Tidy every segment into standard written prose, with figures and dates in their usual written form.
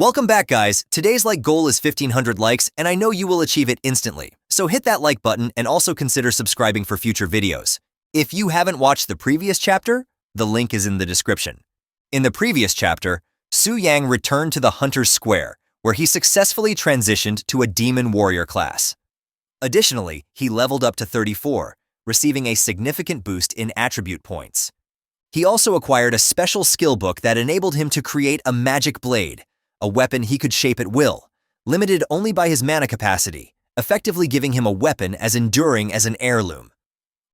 Welcome back, guys. Today's like goal is 1,500 likes, and I know you will achieve it instantly. So hit that like button and also consider subscribing for future videos. If you haven't watched the previous chapter, the link is in the description. In the previous chapter, Su Yang returned to the Hunter's Square, where he successfully transitioned to a Demon Warrior class. Additionally, he leveled up to 34, receiving a significant boost in attribute points. He also acquired a special skill book that enabled him to create a magic blade, a weapon he could shape at will, limited only by his mana capacity, effectively giving him a weapon as enduring as an heirloom.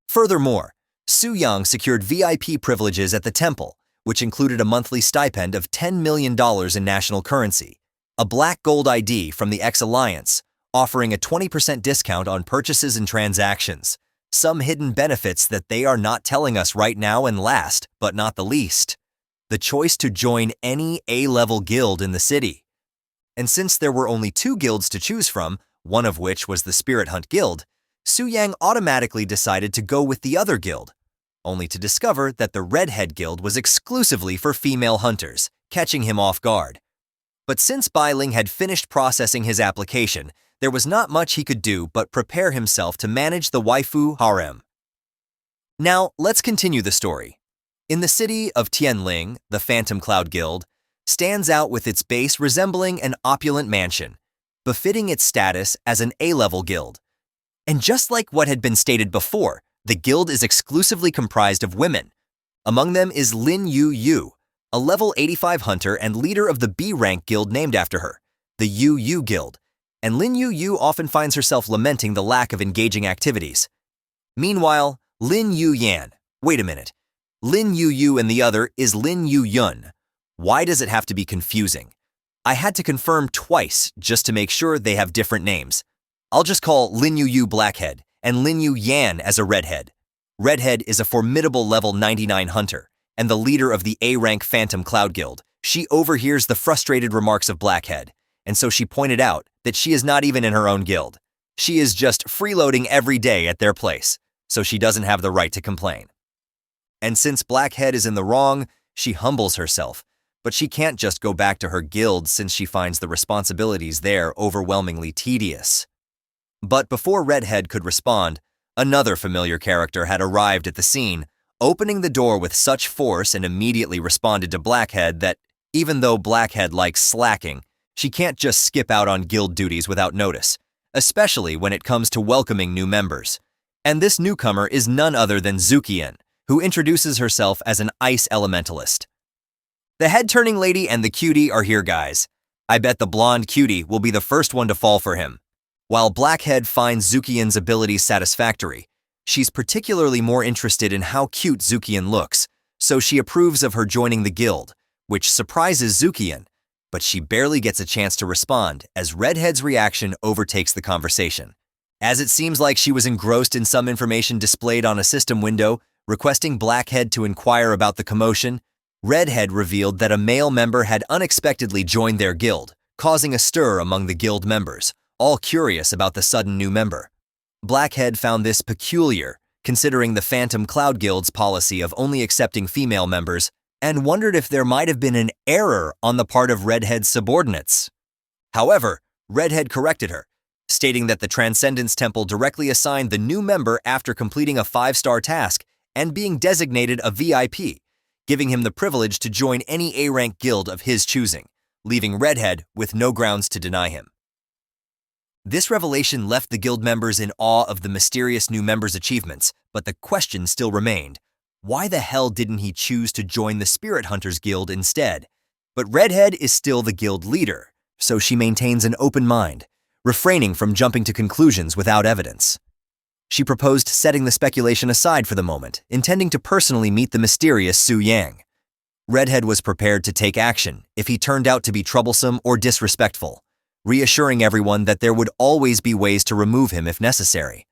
Furthermore, Su Yang secured VIP privileges at the temple, which included a monthly stipend of $10 million in national currency, a black gold ID from the X-Alliance, offering a 20% discount on purchases and transactions, some hidden benefits that they are not telling us right now, and last, but not the least, the choice to join any A-level guild in the city. And since there were only 2 guilds to choose from, one of which was the Spirit Hunt Guild, Su Yang automatically decided to go with the other guild, only to discover that the Redhead Guild was exclusively for female hunters, catching him off guard. But since Bai Ling had finished processing his application, there was not much he could do but prepare himself to manage the waifu harem. Now, let's continue the story. In the city of Tianling, the Phantom Cloud Guild stands out with its base resembling an opulent mansion, befitting its status as an A-level guild. And just like what had been stated before, the guild is exclusively comprised of women. Among them is Lin Yu Yu, a level 85 hunter and leader of the B-rank guild named after her, the Yu Yu Guild, and Lin Yu Yu often finds herself lamenting the lack of engaging activities. Meanwhile, Lin Yu Yan, wait a minute, Lin Yu Yu and the other is Lin Yu Yun. Why does it have to be confusing? I had to confirm twice just to make sure they have different names. I'll just call Lin Yu Yu Blackhead and Lin Yu Yan as a Redhead. Redhead is a formidable level 99 hunter and the leader of the A-rank Phantom Cloud Guild. She overhears the frustrated remarks of Blackhead, and so she pointed out that she is not even in her own guild. She is just freeloading every day at their place, so she doesn't have the right to complain. And since Blackhead is in the wrong, she humbles herself, but she can't just go back to her guild since she finds the responsibilities there overwhelmingly tedious. But before Redhead could respond, another familiar character had arrived at the scene, opening the door with such force and immediately responded to Blackhead that, even though Blackhead likes slacking, she can't just skip out on guild duties without notice, especially when it comes to welcoming new members. And this newcomer is none other than Zukian, who introduces herself as an ice elementalist. The head-turning lady and the cutie are here, guys. I bet the blonde cutie will be the first one to fall for him. While Blackhead finds Zukian's abilities satisfactory, she's particularly more interested in how cute Zukian looks, so she approves of her joining the guild, which surprises Zukian, but she barely gets a chance to respond as Redhead's reaction overtakes the conversation. As it seems like she was engrossed in some information displayed on a system window, requesting Blackhead to inquire about the commotion, Redhead revealed that a male member had unexpectedly joined their guild, causing a stir among the guild members, all curious about the sudden new member. Blackhead found this peculiar, considering the Phantom Cloud Guild's policy of only accepting female members, and wondered if there might have been an error on the part of Redhead's subordinates. However, Redhead corrected her, stating that the Transcendence Temple directly assigned the new member after completing a 5-star task and being designated a VIP, giving him the privilege to join any A-rank guild of his choosing, leaving Redhead with no grounds to deny him. This revelation left the guild members in awe of the mysterious new member's achievements, but the question still remained. Why the hell didn't he choose to join the Spirit Hunters Guild instead? But Redhead is still the guild leader, so she maintains an open mind, refraining from jumping to conclusions without evidence. She proposed setting the speculation aside for the moment, intending to personally meet the mysterious Su Yang. Redhead was prepared to take action if he turned out to be troublesome or disrespectful, reassuring everyone that there would always be ways to remove him if necessary.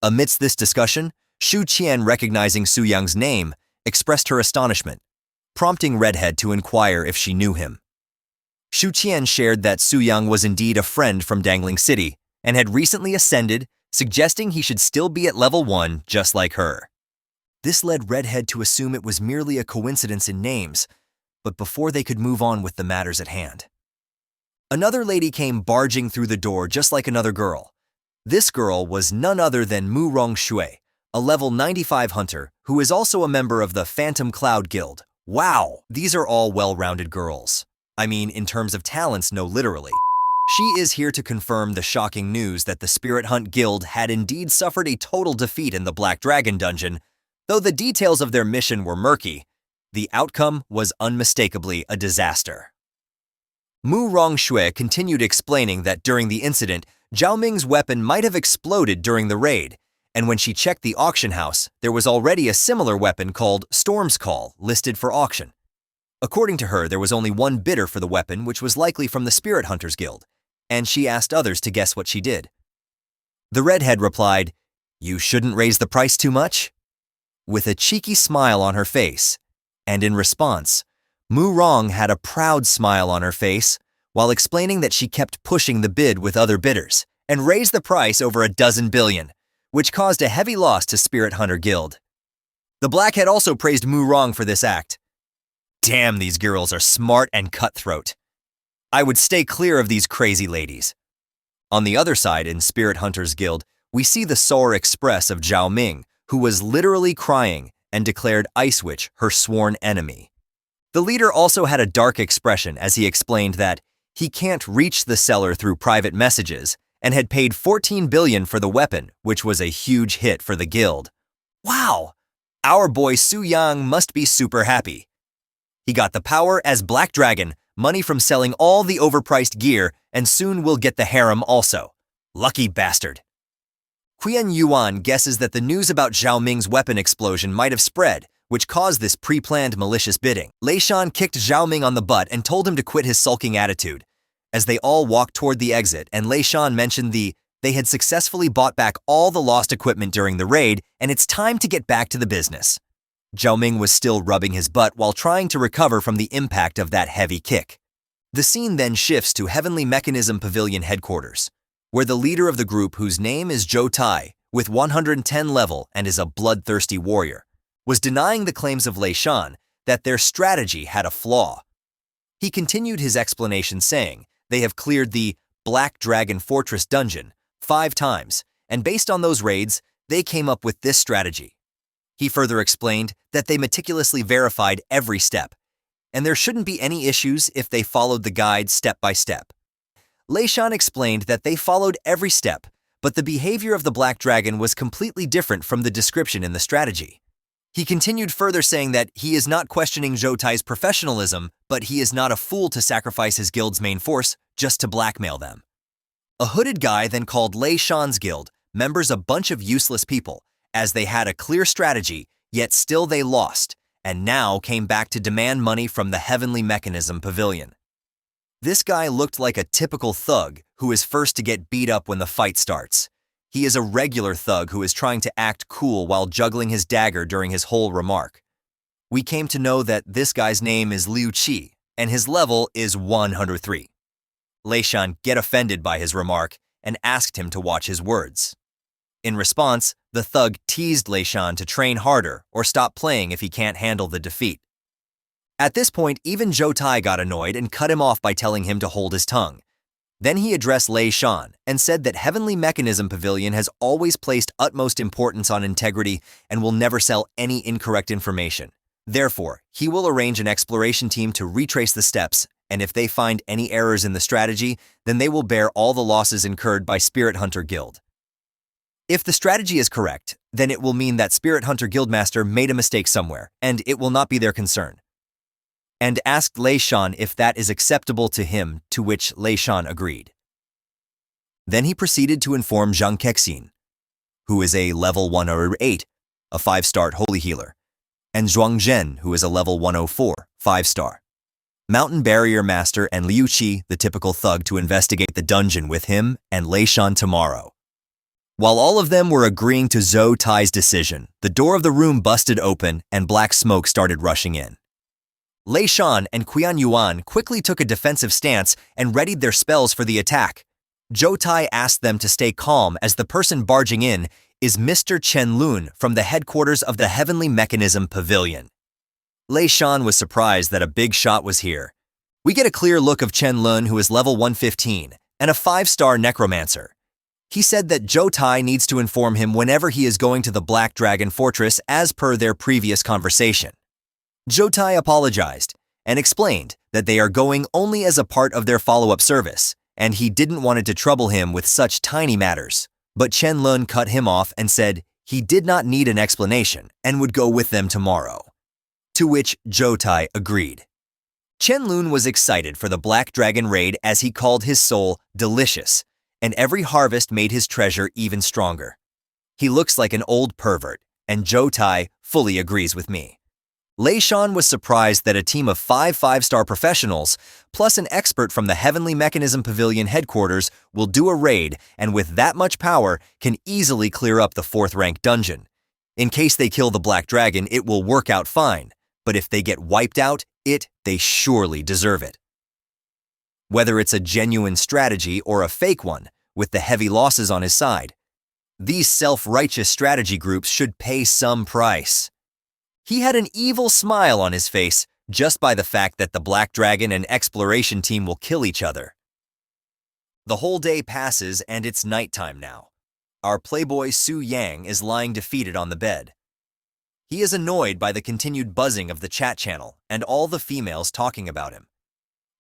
Amidst this discussion, Shu Qian, recognizing Su Yang's name, expressed her astonishment, prompting Redhead to inquire if she knew him. Shu Qian shared that Su Yang was indeed a friend from Dangling City and had recently ascended, suggesting he should still be at level 1 just like her. This led Redhead to assume it was merely a coincidence in names, but before they could move on with the matters at hand, Another lady came barging through the door just like another girl. This girl was none other than Mu Rongshui, a level 95 hunter who is also a member of the Phantom Cloud Guild. Wow, these are all well-rounded girls. I mean, in terms of talents, no literally. She is here to confirm the shocking news that the Spirit Hunt Guild had indeed suffered a total defeat in the Black Dragon dungeon. Though the details of their mission were murky, the outcome was unmistakably a disaster. Mu Rongshui continued explaining that during the incident, Zhao Ming's weapon might have exploded during the raid, and when she checked the auction house, there was already a similar weapon called Storm's Call listed for auction. According to her, there was only one bidder for the weapon, which was likely from the Spirit Hunters Guild, and she asked others to guess what she did. The redhead replied, "You shouldn't raise the price too much?" With a cheeky smile on her face, and in response, Mu Rong had a proud smile on her face while explaining that she kept pushing the bid with other bidders and raised the price over a dozen billion, which caused a heavy loss to Spirit Hunter Guild. The Blackhead also praised Mu Rong for this act. Damn, these girls are smart and cutthroat. I would stay clear of these crazy ladies. On the other side, in Spirit Hunters Guild, we see the Solar Express of Zhao Ming, who was literally crying and declared Ice Witch her sworn enemy. The leader also had a dark expression as he explained that he can't reach the seller through private messages and had paid 14 billion for the weapon, which was a huge hit for the guild. Wow! Our boy Su Yang must be super happy. He got the power as Black Dragon, money from selling all the overpriced gear, and soon will get the harem also. Lucky bastard. Qian Yuan guesses that the news about Zhao Ming's weapon explosion might have spread, which caused this pre-planned malicious bidding. Lei Shan kicked Zhao Ming on the butt and told him to quit his sulking attitude. As they all walked toward the exit, and Lei Shan mentioned they had successfully bought back all the lost equipment during the raid, and it's time to get back to the business. Zhao Ming was still rubbing his butt while trying to recover from the impact of that heavy kick. The scene then shifts to Heavenly Mechanism Pavilion headquarters, where the leader of the group, whose name is Zhou Tai, with 110 level and is a bloodthirsty warrior, was denying the claims of Lei Shan that their strategy had a flaw. He continued his explanation saying they have cleared the Black Dragon Fortress dungeon 5 times, and based on those raids, they came up with this strategy. He further explained that they meticulously verified every step, and there shouldn't be any issues if they followed the guide step by step. Lei Shan explained that they followed every step, but the behavior of the Black Dragon was completely different from the description in the strategy. He continued further saying that he is not questioning Zhou Tai's professionalism, but he is not a fool to sacrifice his guild's main force just to blackmail them. A hooded guy then called Lei Shan's guild members a bunch of useless people, as they had a clear strategy, yet still they lost, and now came back to demand money from the Heavenly Mechanism Pavilion. This guy looked like a typical thug who is first to get beat up when the fight starts. He is a regular thug who is trying to act cool while juggling his dagger during his whole remark. We came to know that this guy's name is Liu Qi, and his level is 103. Lei Shan get offended by his remark and asked him to watch his words. In response, the thug teased Lei Shan to train harder or stop playing if he can't handle the defeat. At this point, even Zhou Tai got annoyed and cut him off by telling him to hold his tongue. Then he addressed Lei Shan and said that Heavenly Mechanism Pavilion has always placed utmost importance on integrity and will never sell any incorrect information. Therefore, he will arrange an exploration team to retrace the steps, and if they find any errors in the strategy, then they will bear all the losses incurred by Spirit Hunter Guild. If the strategy is correct, then it will mean that Spirit Hunter Guildmaster made a mistake somewhere, and it will not be their concern. And asked Lei Shan if that is acceptable to him, to which Lei Shan agreed. Then he proceeded to inform Zhang Kexin, who is a level 108, a 5-star holy healer, and Zhuang Zhen, who is a level 104, 5-star Mountain Barrier Master, and Liu Qi, the typical thug, to investigate the dungeon with him and Lei Shan tomorrow. While all of them were agreeing to Zhou Tai's decision, the door of the room busted open and black smoke started rushing in. Lei Shan and Qian Yuan quickly took a defensive stance and readied their spells for the attack. Zhou Tai asked them to stay calm as the person barging in is Mr. Chen Lun from the headquarters of the Heavenly Mechanism Pavilion. Lei Shan was surprised that a big shot was here. We get a clear look of Chen Lun, who is level 115 and a 5-star necromancer. He said that Zhou Tai needs to inform him whenever he is going to the Black Dragon Fortress as per their previous conversation. Zhou Tai apologized and explained that they are going only as a part of their follow-up service, and he didn't want it to trouble him with such tiny matters. But Chen Lun cut him off and said he did not need an explanation and would go with them tomorrow. To which Zhou Tai agreed. Chen Lun was excited for the Black Dragon raid as he called his soul delicious, and every harvest made his treasure even stronger. He looks like an old pervert, and Zhou Tai fully agrees with me. Lei Shan was surprised that a team of 5-star professionals, plus an expert from the Heavenly Mechanism Pavilion headquarters, will do a raid and with that much power can easily clear up the 4th-rank dungeon. In case they kill the Black Dragon, it will work out fine, but if they get wiped out, they surely deserve it. Whether it's a genuine strategy or a fake one, with the heavy losses on his side, these self-righteous strategy groups should pay some price. He had an evil smile on his face just by the fact that the Black Dragon and Exploration team will kill each other. The whole day passes and it's nighttime now. Our playboy Su Yang is lying defeated on the bed. He is annoyed by the continued buzzing of the chat channel and all the females talking about him.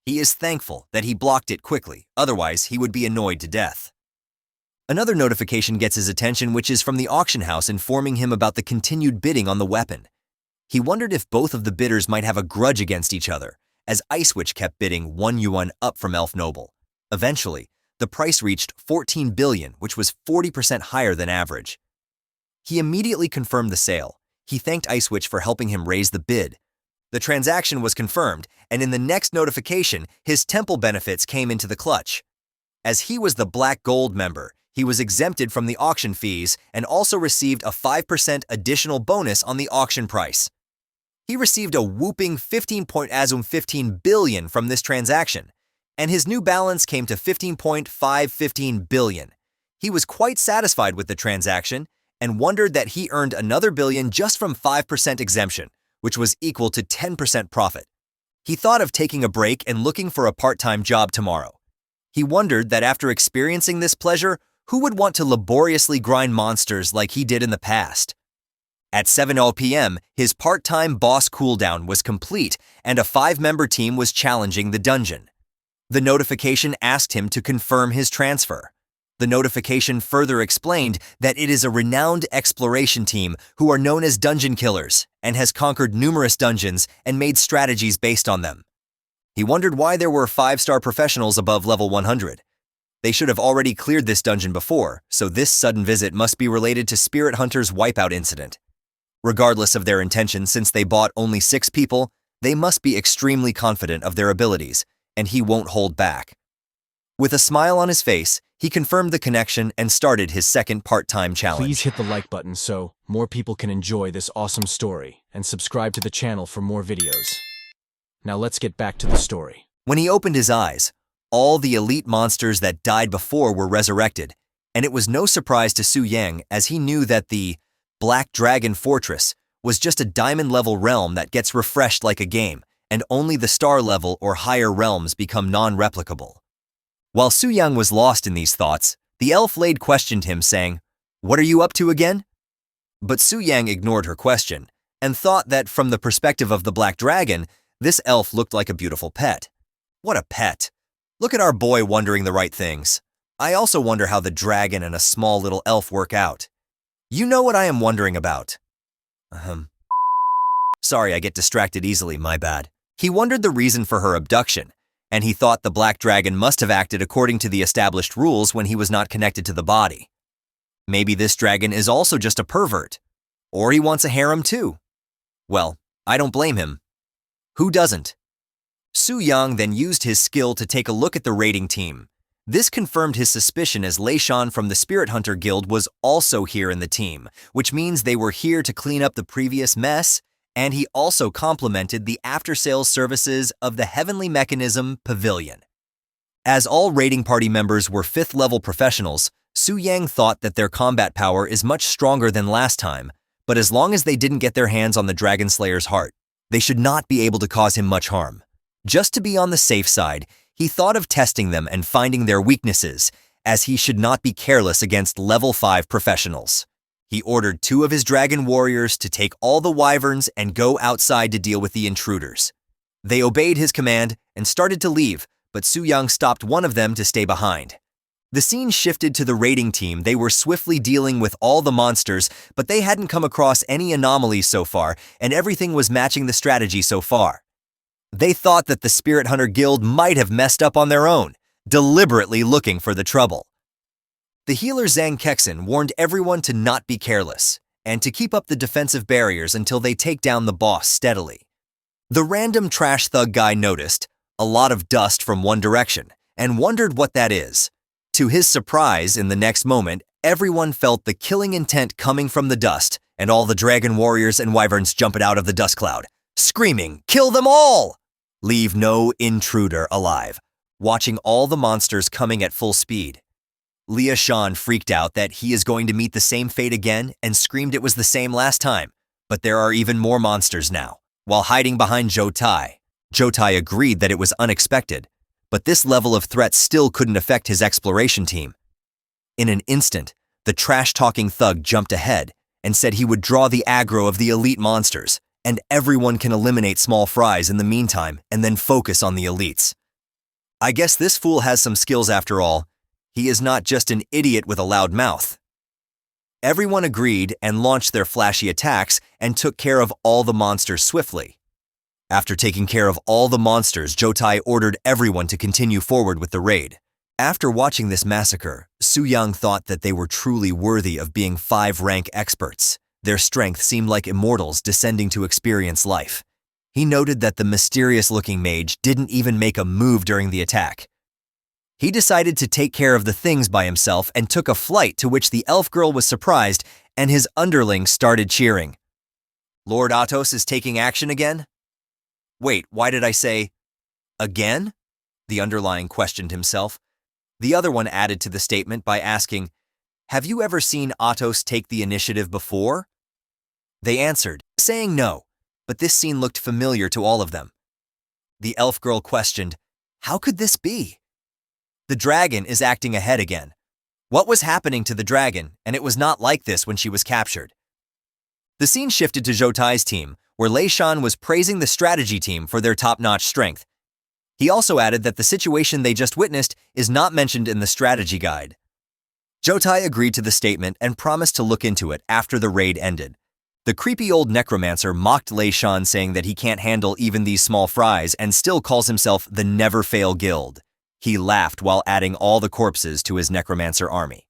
He is thankful that he blocked it quickly, otherwise he would be annoyed to death. Another notification gets his attention, which is from the auction house informing him about the continued bidding on the weapon. He wondered if both of the bidders might have a grudge against each other, as Ice Witch kept bidding 1 yuan up from Elf Noble. Eventually, the price reached 14 billion, which was 40% higher than average. He immediately confirmed the sale. He thanked Ice Witch for helping him raise the bid. The transaction was confirmed, and in the next notification, his temple benefits came into the clutch. As he was the Black Gold member, he was exempted from the auction fees and also received a 5% additional bonus on the auction price. He received a whooping 15 billion from this transaction, and his new balance came to 15 billion. He was quite satisfied with the transaction and wondered that he earned another billion just from 5% exemption, which was equal to 10% profit. He thought of taking a break and looking for a part-time job tomorrow. He wondered that after experiencing this pleasure, who would want to laboriously grind monsters like he did in the past? At 7:00 p.m., his part-time boss cooldown was complete and a 5-member team was challenging the dungeon. The notification asked him to confirm his transfer. The notification further explained that it is a renowned exploration team who are known as dungeon killers and has conquered numerous dungeons and made strategies based on them. He wondered why there were 5-star professionals above level 100. They should have already cleared this dungeon before, so this sudden visit must be related to Spirit Hunter's wipeout incident. Regardless of their intention, since they bought only 6 people, they must be extremely confident of their abilities, and he won't hold back. With a smile on his face, he confirmed the connection and started his second part-time challenge. Please hit the like button so more people can enjoy this awesome story, and subscribe to the channel for more videos. Now let's get back to the story. When he opened his eyes, all the elite monsters that died before were resurrected, and it was no surprise to Su Yang as he knew that the Black Dragon Fortress was just a diamond-level realm that gets refreshed like a game, and only the star-level or higher realms become non-replicable. While Su Yang was lost in these thoughts, the elf lady questioned him, saying, "What are you up to again?" But Su Yang ignored her question and thought that from the perspective of the Black Dragon, this elf looked like a beautiful pet. What a pet! Look at our boy wondering the right things. I also wonder how the dragon and a small little elf work out. You know what I am wondering about. Sorry, I get distracted easily, my bad. He wondered the reason for her abduction, and he thought the Black Dragon must have acted according to the established rules when he was not connected to the body. Maybe this dragon is also just a pervert. Or he wants a harem too. Well, I don't blame him. Who doesn't? Su Yang then used his skill to take a look at the raiding team. This confirmed his suspicion as Lei Shan from the Spirit Hunter Guild was also here in the team, which means they were here to clean up the previous mess, and he also complimented the after-sales services of the Heavenly Mechanism Pavilion. As all raiding party members were 5th-level professionals, Su Yang thought that their combat power is much stronger than last time, but as long as they didn't get their hands on the Dragon Slayer's heart, they should not be able to cause him much harm. Just to be on the safe side, he thought of testing them and finding their weaknesses, as he should not be careless against level 5 professionals. He ordered 2 of his dragon warriors to take all the wyverns and go outside to deal with the intruders. They obeyed his command and started to leave, but Su-young stopped one of them to stay behind. The scene shifted to the raiding team. They were swiftly dealing with all the monsters, but they hadn't come across any anomalies so far, and everything was matching the strategy so far. They thought that the Spirit Hunter Guild might have messed up on their own, deliberately looking for the trouble. The healer Zhang Kexin warned everyone to not be careless, and to keep up the defensive barriers until they take down the boss steadily. The random trash thug guy noticed a lot of dust from one direction, and wondered what that is. To his surprise, in the next moment, everyone felt the killing intent coming from the dust, and all the dragon warriors and wyverns jumped out of the dust cloud, screaming, "Kill them all! Leave no intruder alive," watching all the monsters coming at full speed. Lia Shan freaked out that he is going to meet the same fate again and screamed it was the same last time, but there are even more monsters now. While hiding behind Zhou Tai, agreed that it was unexpected, but this level of threat still couldn't affect his exploration team. In an instant, the trash-talking thug jumped ahead and said he would draw the aggro of the elite monsters, and everyone can eliminate small fries in the meantime and then focus on the elites. I guess this fool has some skills after all. He is not just an idiot with a loud mouth. Everyone agreed and launched their flashy attacks and took care of all the monsters swiftly. After taking care of all the monsters, Zhou Tai ordered everyone to continue forward with the raid. After watching this massacre, Su-young thought that they were truly worthy of being 5-rank experts. Their strength seemed like immortals descending to experience life. He noted that the mysterious-looking mage didn't even make a move during the attack. He decided to take care of the things by himself and took a flight, to which the elf girl was surprised and his underlings started cheering. Lord Atos is taking action again? Wait, why did I say, again? The underlying questioned himself. The other one added to the statement by asking, have you ever seen Atos take the initiative before? They answered, saying no, but this scene looked familiar to all of them. The elf girl questioned, how could this be? The dragon is acting ahead again. What was happening to the dragon, and it was not like this when she was captured? The scene shifted to Zhou Tai's team, where Lei Shan was praising the strategy team for their top-notch strength. He also added that the situation they just witnessed is not mentioned in the strategy guide. Zhou Tai agreed to the statement and promised to look into it after the raid ended. The creepy old necromancer mocked Lei Shan, saying that he can't handle even these small fries and still calls himself the Never Fail Guild. He laughed while adding all the corpses to his necromancer army.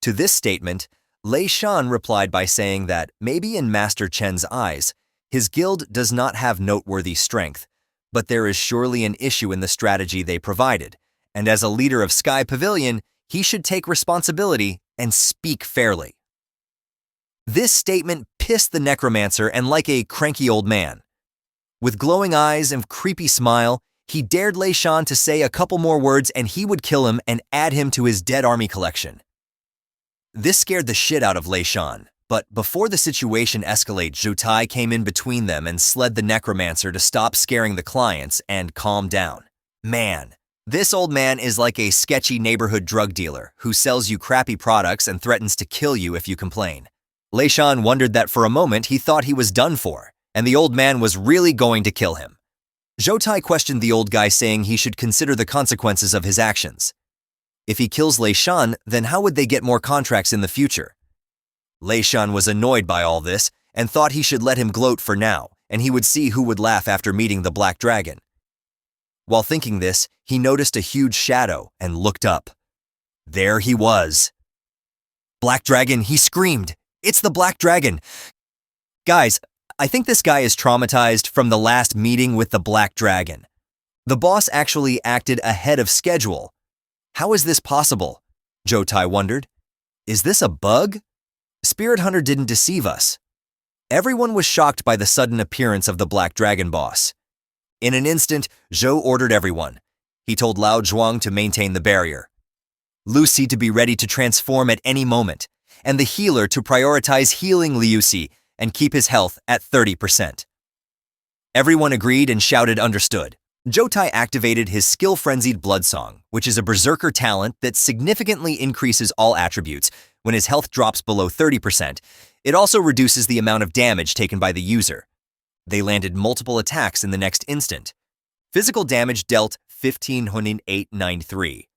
To this statement, Lei Shan replied by saying that maybe in Master Chen's eyes, his guild does not have noteworthy strength, but there is surely an issue in the strategy they provided, and as a leader of Sky Pavilion, he should take responsibility and speak fairly. This statement pissed the necromancer, and like a cranky old man, with glowing eyes and creepy smile, he dared Lei Shan to say a couple more words and he would kill him and add him to his dead army collection. This scared the shit out of Lei Shan, but before the situation escalated, Zhou Tai came in between them and sled the necromancer to stop scaring the clients and calm down. Man, this old man is like a sketchy neighborhood drug dealer who sells you crappy products and threatens to kill you if you complain. Lei Shan wondered that for a moment he thought he was done for, and the old man was really going to kill him. Zhou Tai questioned the old guy, saying he should consider the consequences of his actions. If he kills Lei Shan, then how would they get more contracts in the future? Lei Shan was annoyed by all this and thought he should let him gloat for now, and he would see who would laugh after meeting the Black Dragon. While thinking this, he noticed a huge shadow and looked up. There he was. Black Dragon, he screamed. It's the Black Dragon. Guys, I think this guy is traumatized from the last meeting with the Black Dragon. The boss actually acted ahead of schedule. How is this possible? Zhou Tai wondered. Is this a bug? Spirit Hunter didn't deceive us. Everyone was shocked by the sudden appearance of the Black Dragon boss. In an instant, Zhou ordered everyone. He told Lao Zhuang to maintain the barrier, Lucy to be ready to transform at any moment, and the healer to prioritize healing Liuxi and keep his health at 30%. Everyone agreed and shouted understood. Jotai activated his skill-frenzied blood song, which is a berserker talent that significantly increases all attributes when his health drops below 30%. It also reduces the amount of damage taken by the user. They landed multiple attacks in the next instant. Physical damage dealt 15,893.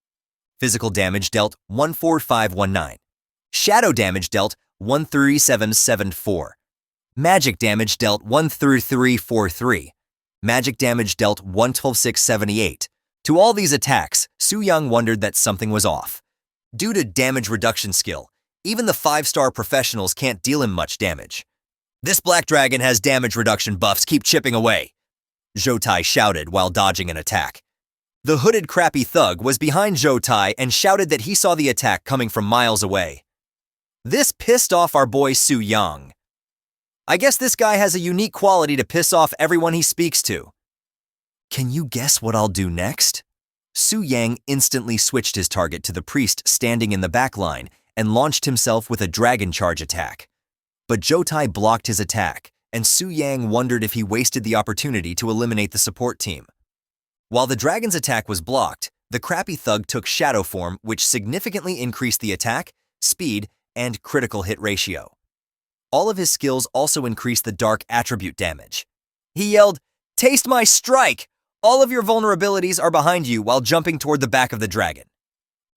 Physical damage dealt 14519. Shadow damage dealt 13774. Magic damage dealt 13343. Magic damage dealt 112,678. To all these attacks, Su Yang wondered that something was off. Due to damage reduction skill, even the 5-star professionals can't deal him much damage. "This black dragon has damage reduction buffs, keep chipping away," Jotai shouted while dodging an attack. The hooded crappy thug was behind Jotai and shouted that he saw the attack coming from miles away. This pissed off our boy Su Yang. I guess this guy has a unique quality to piss off everyone he speaks to. Can you guess what I'll do next? Su Yang instantly switched his target to the priest standing in the back line and launched himself with a dragon charge attack. But Jotai blocked his attack, and Su Yang wondered if he wasted the opportunity to eliminate the support team. While the dragon's attack was blocked, the crappy thug took shadow form, which significantly increased the attack, speed, and critical hit ratio. All of his skills also increased the dark attribute damage. He yelled, "Taste my strike! All of your vulnerabilities are behind you," while jumping toward the back of the dragon.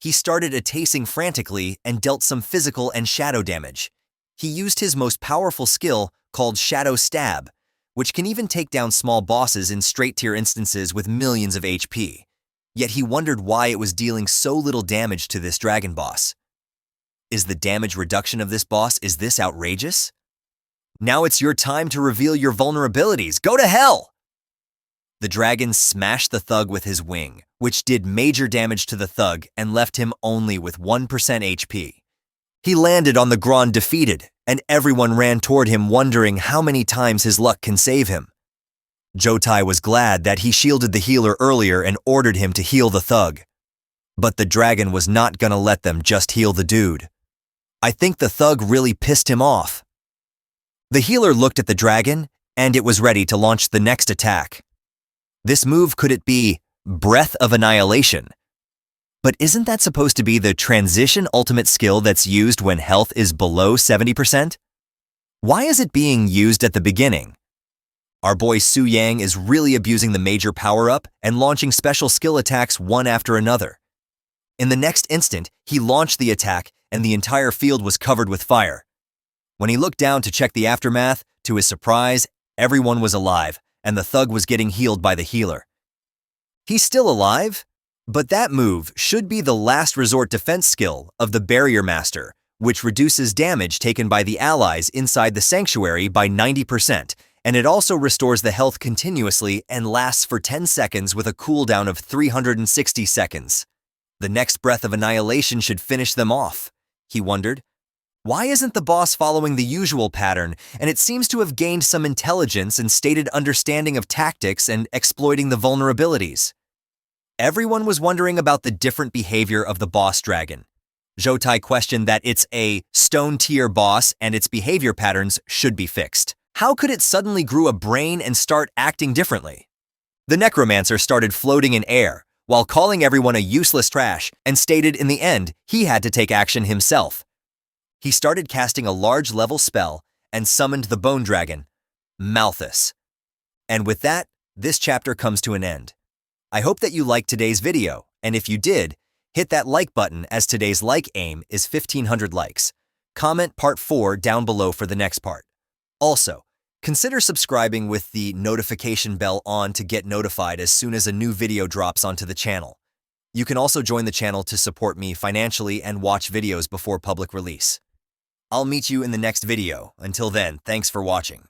He started attacking frantically and dealt some physical and shadow damage. He used his most powerful skill, called Shadow Stab, which can even take down small bosses in straight-tier instances with millions of HP. Yet he wondered why it was dealing so little damage to this dragon boss. Is the damage reduction of this boss, is this outrageous? Now it's your time to reveal your vulnerabilities. Go to hell! The dragon smashed the thug with his wing, which did major damage to the thug and left him only with 1% HP. He landed on the ground defeated, and everyone ran toward him wondering how many times his luck can save him. Jotai was glad that he shielded the healer earlier and ordered him to heal the thug. But the dragon was not gonna let them just heal the dude. I think the thug really pissed him off. The healer looked at the dragon, and it was ready to launch the next attack. This move, could it be Breath of Annihilation? But isn't that supposed to be the transition ultimate skill that's used when health is below 70%? Why is it being used at the beginning? Our boy Su Yang is really abusing the major power-up and launching special skill attacks one after another. In the next instant, he launched the attack and the entire field was covered with fire. When he looked down to check the aftermath, to his surprise, everyone was alive and the thug was getting healed by the healer. He's still alive, but that move should be the last resort defense skill of the Barrier Master, which reduces damage taken by the allies inside the sanctuary by 90%, and it also restores the health continuously and lasts for 10 seconds with a cooldown of 360 seconds. The next Breath of Annihilation should finish them off. He wondered. Why isn't the boss following the usual pattern, and it seems to have gained some intelligence and stated understanding of tactics and exploiting the vulnerabilities? Everyone was wondering about the different behavior of the boss dragon. Jotai questioned that it's a stone-tier boss and its behavior patterns should be fixed. How could it suddenly grow a brain and start acting differently? The necromancer started floating in air, while calling everyone a useless trash, and stated in the end he had to take action himself. He started casting a large level spell and summoned the bone dragon, Malthus. And with that, this chapter comes to an end. I hope that you liked today's video, and if you did, hit that like button as today's like aim is 1,500 likes. Comment part 4 down below for the next part. Also, consider subscribing with the notification bell on to get notified as soon as a new video drops onto the channel. You can also join the channel to support me financially and watch videos before public release. I'll meet you in the next video. Until then, thanks for watching.